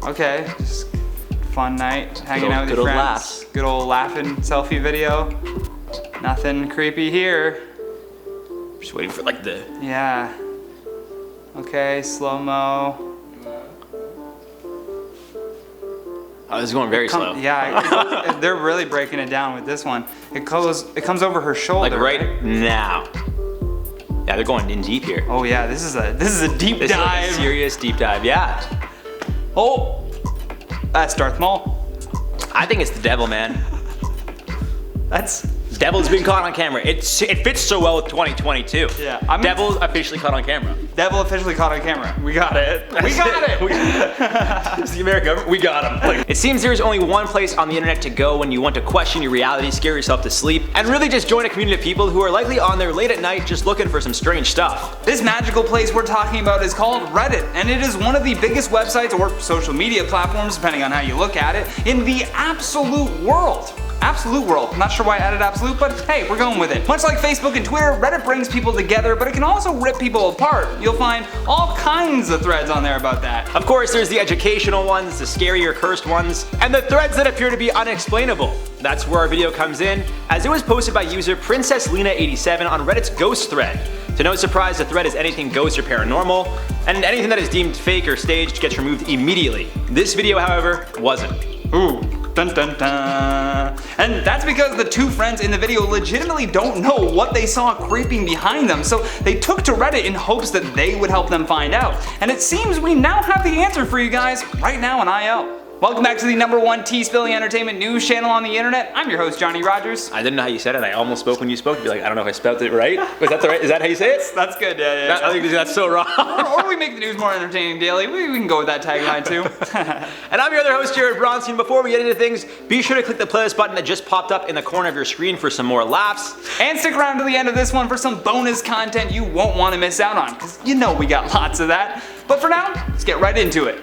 Okay, just fun night, hanging out with your friends. Laughs. Good old laughing selfie video. Nothing creepy here. Just waiting for like the... Yeah. Okay, slow-mo. Oh, this is going very slow. Yeah, they're really breaking it down with this one. It comes over her shoulder. Like right now. Yeah, they're going in deep here. Oh yeah, this is a deep dive. This is like a serious deep dive, yeah. Oh, that's Darth Maul. I think it's the devil, man. Devil's been caught on camera. It fits so well with 2022. Yeah, Devil's officially caught on camera. Devil officially caught on camera. We got it. We got it. It's the American government. We got him. It seems there's only one place on the internet to go when you want to question your reality, scare yourself to sleep, and really just join a community of people who are likely on there late at night just looking for some strange stuff. This magical place we're talking about is called Reddit, and it is one of the biggest websites or social media platforms, depending on how you look at it, in the absolute world. Absolute world. Not sure why I added absolute, but hey, we're going with it. Much like Facebook and Twitter, Reddit brings people together, but it can also rip people apart. You'll find all kinds of threads on there about that. Of course, there's the educational ones, the scary or cursed ones, and the threads that appear to be unexplainable. That's where our video comes in, as it was posted by user Princess Lina 87 on Reddit's ghost thread. To no surprise, the thread is anything ghost or paranormal, and anything that is deemed fake or staged gets removed immediately. This video, however, wasn't. Ooh. Dun dun dun. And that's because the two friends in the video legitimately don't know what they saw creeping behind them, so they took to Reddit in hopes that they would help them find out. And it seems we now have the answer for you guys right now on IO. Welcome back to the #1 tea-spilling entertainment news channel on the internet. I'm your host, Johnny Rogers. I didn't know how you said it. I almost spoke when you spoke. You'd be like, I don't know if I spelled it right. Was that the right? Is that how you say it? That's good, yeah. I think that's so wrong. or we make the news more entertaining daily. We can go with that tagline too. And I'm your other host, Jared Bronstein. Before we get into things, be sure to click the playlist button that just popped up in the corner of your screen for some more laughs. And stick around to the end of this one for some bonus content you won't want to miss out on, because you know we got lots of that. But for now, let's get right into it.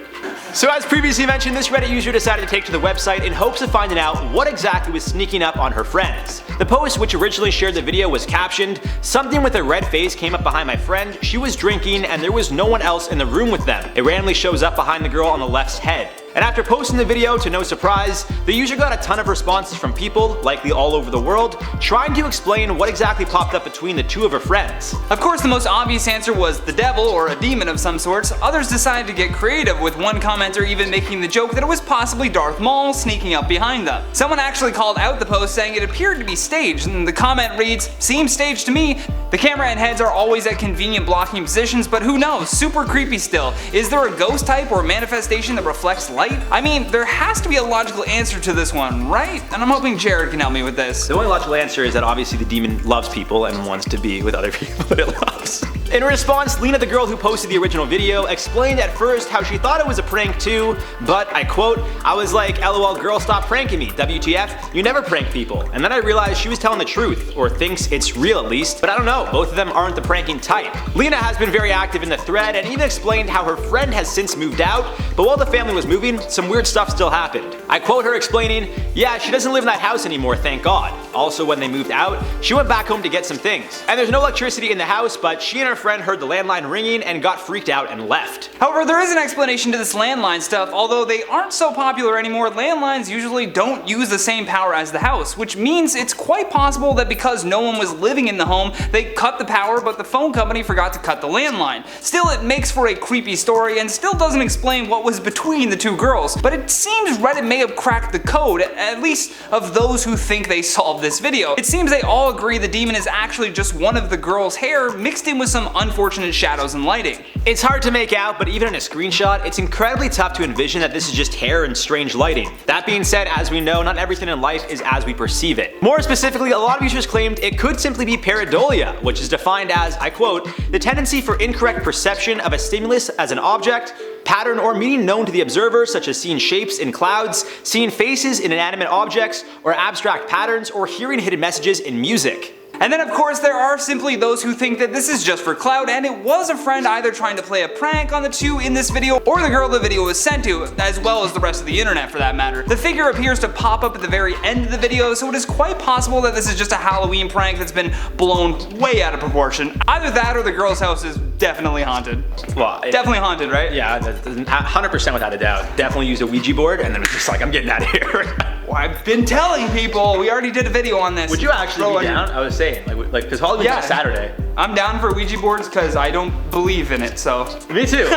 So as previously mentioned, this Reddit user decided to take to the website in hopes of finding out what exactly was sneaking up on her friends. The post, which originally shared the video, was captioned, "Something with a red face came up behind my friend, she was drinking and there was no one else in the room with them. It randomly shows up behind the girl on the left's head." And after posting the video, to no surprise, the user got a ton of responses from people, likely all over the world, trying to explain what exactly popped up between the two of her friends. Of course, the most obvious answer was the devil or a demon of some sorts. Others decided to get creative, with one commenter even making the joke that it was possibly Darth Maul sneaking up behind them. Someone actually called out the post saying it appeared to be staged, and the comment reads, "Seems staged to me. The camera and heads are always at convenient blocking positions, but who knows, super creepy still. Is there a ghost type or manifestation that reflects light? I mean, there has to be a logical answer to this one, right? And I'm hoping Jared can help me with this." The only logical answer is that obviously the demon loves people and wants to be with other people that it loves. In response, Lina, the girl who posted the original video, explained at first how she thought it was a prank too, but I quote, "I was like, LOL girl, stop pranking me, WTF, you never prank people." And then I realized she was telling the truth, or thinks it's real at least, but I don't know, both of them aren't the pranking type. Lina has been very active in the thread and even explained how her friend has since moved out, but while the family was moving, some weird stuff still happened. I quote her explaining, "Yeah, she doesn't live in that house anymore, thank God. Also, when they moved out, she went back home to get some things. And there's no electricity in the house, but she and her friend heard the landline ringing and got freaked out and left." However, there is an explanation to this landline stuff. Although they aren't so popular anymore, landlines usually don't use the same power as the house, which means it's quite possible that because no one was living in the home, they cut the power, but the phone company forgot to cut the landline. Still, it makes for a creepy story and still doesn't explain what was between the two girls, but it seems Reddit may have cracked the code, at least of those who think they solved this video. It seems they all agree the demon is actually just one of the girls' hair mixed in with some unfortunate shadows and lighting. It's hard to make out, but even in a screenshot, it's incredibly tough to envision that this is just hair and strange lighting. That being said, as we know, not everything in life is as we perceive it. More specifically, a lot of users claimed it could simply be pareidolia, which is defined as, I quote, "the tendency for incorrect perception of a stimulus as an object, pattern, or meaning known to the observer, such as seeing shapes in clouds, seeing faces in inanimate objects, or abstract patterns, or hearing hidden messages in music." And then of course there are simply those who think that this is just for clout, and it was a friend either trying to play a prank on the two in this video, or the girl the video was sent to, as well as the rest of the internet for that matter. The figure appears to pop up at the very end of the video, so it is quite possible that this is just a Halloween prank that's been blown way out of proportion. Either that or the girl's house is definitely haunted. Well, Definitely haunted, right? Yeah, 100% without a doubt. Definitely used a Ouija board, and then it was just like, I'm getting out of here. Well, I've been telling people. We already did a video on this. Would you actually be down? I was saying, like, because Halloween's on Saturday. I'm down for Ouija boards because I don't believe in it, so. Me too.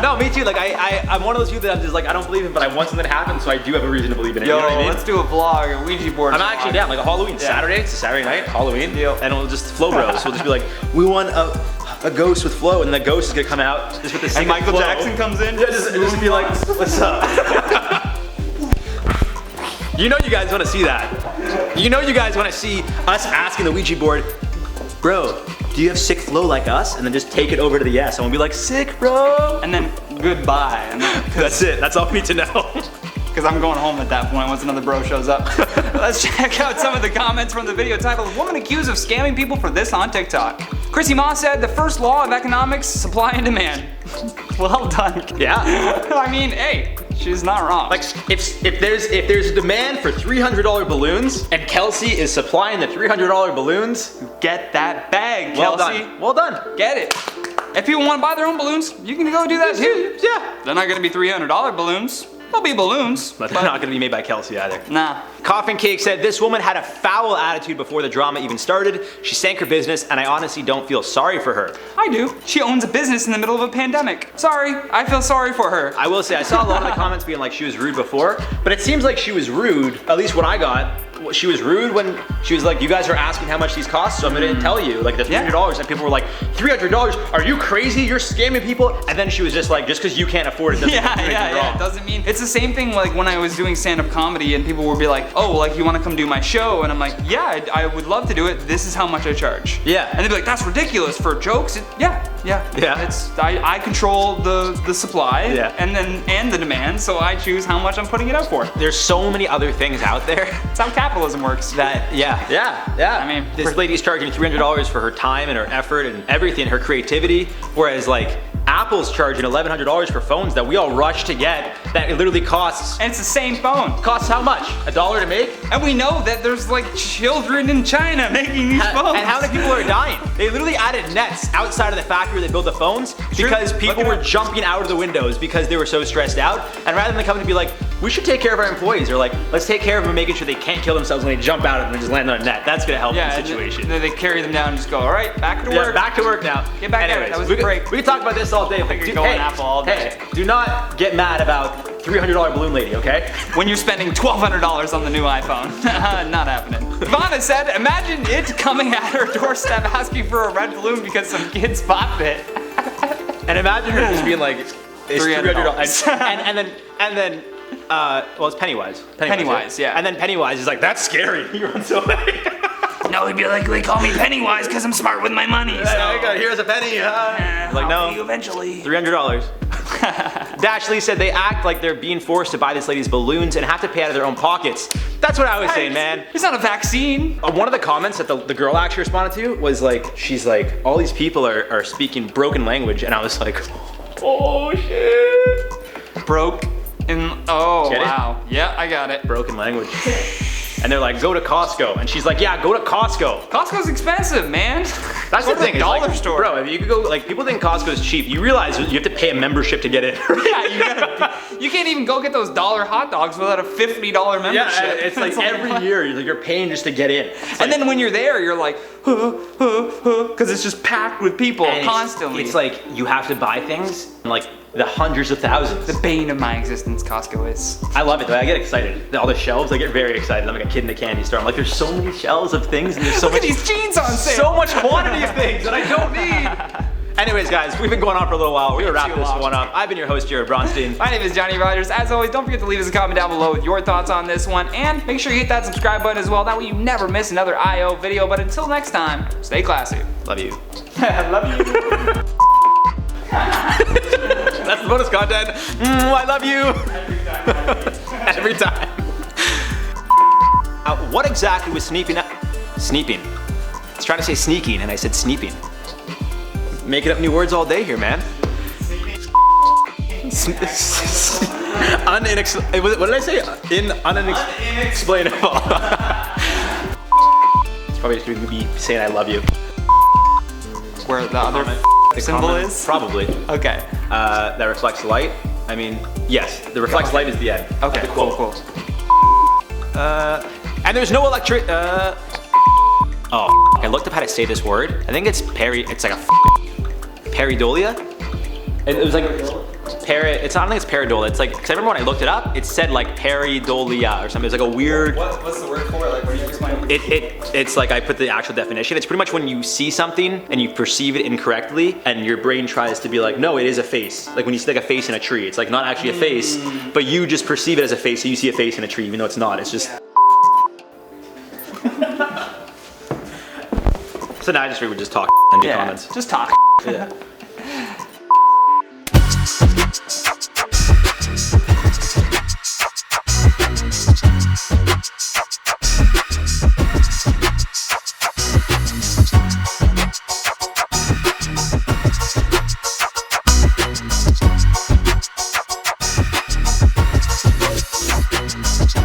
No, me too. Like, I'm one of those people that I'm just like, I don't believe in, but I want something to happen, so I do have a reason to believe in it. Yo, you know what I mean? let's do a vlog, a Ouija board. I'm actually down. Like a Halloween Saturday. It's a Saturday night, Halloween, and it'll just Flow Bros. We'll just be like, we want a ghost with Flow, and the ghost is gonna come out just with the and Michael Jackson comes in. Yeah, just be like, what's up? You know you guys want to see that. You know you guys want to see us asking the Ouija board, bro, do you have sick flow like us? And then just take it over to the yes, and we'll be like, sick, bro. And then goodbye. And then, that's it. That's all we need to know. Because I'm going home at that point once another bro shows up. Let's check out some of the comments from the video titled, Woman Accused of Scamming People for This on TikTok. Chrissy Moss said, the first law of economics, supply and demand. Well done. Yeah. I mean, hey, she's not wrong. Like, if there's a demand for $300 balloons, and Kelsey is supplying the $300 balloons, get that bag, well Kelsey. done. Well done. Get it. If people want to buy their own balloons, you can go do that too. Yeah. They're not gonna be $300 balloons. They'll be balloons. But they're not gonna be made by Kelsey either. Nah. Coffin Cake said, this woman had a foul attitude before the drama even started. She sank her business, and I honestly don't feel sorry for her. I do. She owns a business in the middle of a pandemic. Sorry, I feel sorry for her. I will say, I saw a lot of the comments being like she was rude before, but it seems like she was rude, at least what I got. She was rude when she was like, you guys are asking how much these cost, so I'm gonna tell you, like the $300, and people were like, $300? Are you crazy? You're scamming people? And then she was just like, just because you can't afford it doesn't mean you're wrong. It doesn't mean, it's the same thing like when I was doing stand-up comedy and people would be like, oh, like you wanna come do my show? And I'm like, yeah, I would love to do it. This is how much I charge. Yeah. And they'd be like, that's ridiculous for jokes. Yeah. It's, I control the supply and the demand, so I choose how much I'm putting it out for. There's so many other things out there. That's how capitalism works. I mean, this lady's charging $300 for her time and her effort and everything, her creativity, whereas like Apple's charging $1,100 for phones that we all rush to get that it literally costs. And it's the same phone. Costs how much? $1 to make? And we know that there's like children in China making these phones. And how many people are dying? They literally added nets outside of the factory that built the phones because people were jumping out of the windows because they were so stressed out. And rather than the company be like, we should take care of our employees, or like, let's take care of them making sure they can't kill themselves when they jump out of them and just land on a net. That's gonna help the situation. Then they carry them down and just go, all right, back to work. Yeah, back to work now. Get back at it. That was a break. We can talk about this all day. I could go on Apple all day. Hey, do not get mad about $300 balloon lady, okay? When you're spending $1,200 on the new iPhone. Not happening. Ivana said, imagine it coming at her doorstep asking for a red balloon because some kids bought it. And imagine her just being like, it's $300. and then, well, it's Pennywise. Pennywise, yeah. And then Pennywise is like, that's scary. He runs away. No, he'd be like, they call me Pennywise because I'm smart with my money. So. Here's a penny. Like, no. You eventually. $300. Dashley said they act like they're being forced to buy this lady's balloons and have to pay out of their own pockets. That's what I was saying, man. It's not a vaccine. One of the comments that the girl actually responded to was like, she's like, all these people are speaking broken language, and I was like, oh shit. Oh, wow. Yeah, I got it. Broken language. And they're like, go to Costco. And she's like, yeah, go to Costco. Costco's expensive, man. That's the thing. The dollar store. Bro, if you could go, like, people think Costco's cheap. You realize you have to pay a membership to get in. Yeah, you can't even go get those dollar hot dogs without a $50 membership. Yeah, it's like every year you're paying just to get in. And then when you're there, you're like, because it's just packed with people constantly. It's like you have to buy things in like the hundreds of thousands. The bane of my existence, Costco is. I love it though. I get excited. All the shelves, I get very excited. I'm like a kid in a candy store. I'm like, there's so many shelves of things, and there's so Look at these jeans on sale. So much quantity of things that I don't need. Anyways, guys, we've been going on for a little while. We're gonna wrap this one up. I've been your host, Jared Bronstein. My name is Johnny Rogers. As always, don't forget to leave us a comment down below with your thoughts on this one, and make sure you hit that subscribe button as well. That way you never miss another IO video. But until next time, stay classy. Love you. Love you. That's the bonus content. I love you. Every time. What exactly was sneeping? Sneeping. I was trying to say sneaking, and I said sneeping. Making up new words all day here, man. What did I say? Unexplainable. It's probably just gonna be saying I love you. Where the other symbol common- is? Probably. Okay. That reflects light. I mean, yes, the reflects light is the end. Okay, The cool, quote. cool. And there's no electric. Oh, I looked up how to say this word. I think it's It's like a pareidolia. It was like It's I don't think it's pareidolia. It's like, because I remember when I looked it up, it said like pareidolia or something. It's like a weird. What's the word for it? Like, what do you explain? It's like I put the actual definition. It's pretty much when you see something and you perceive it incorrectly, and your brain tries to be like, no, it is a face. Like when you see like a face in a tree, it's like not actually a face, but you just perceive it as a face. So you see a face in a tree, even though it's not. It's just. So now I just would just talk and do comments. Just talk. Yeah.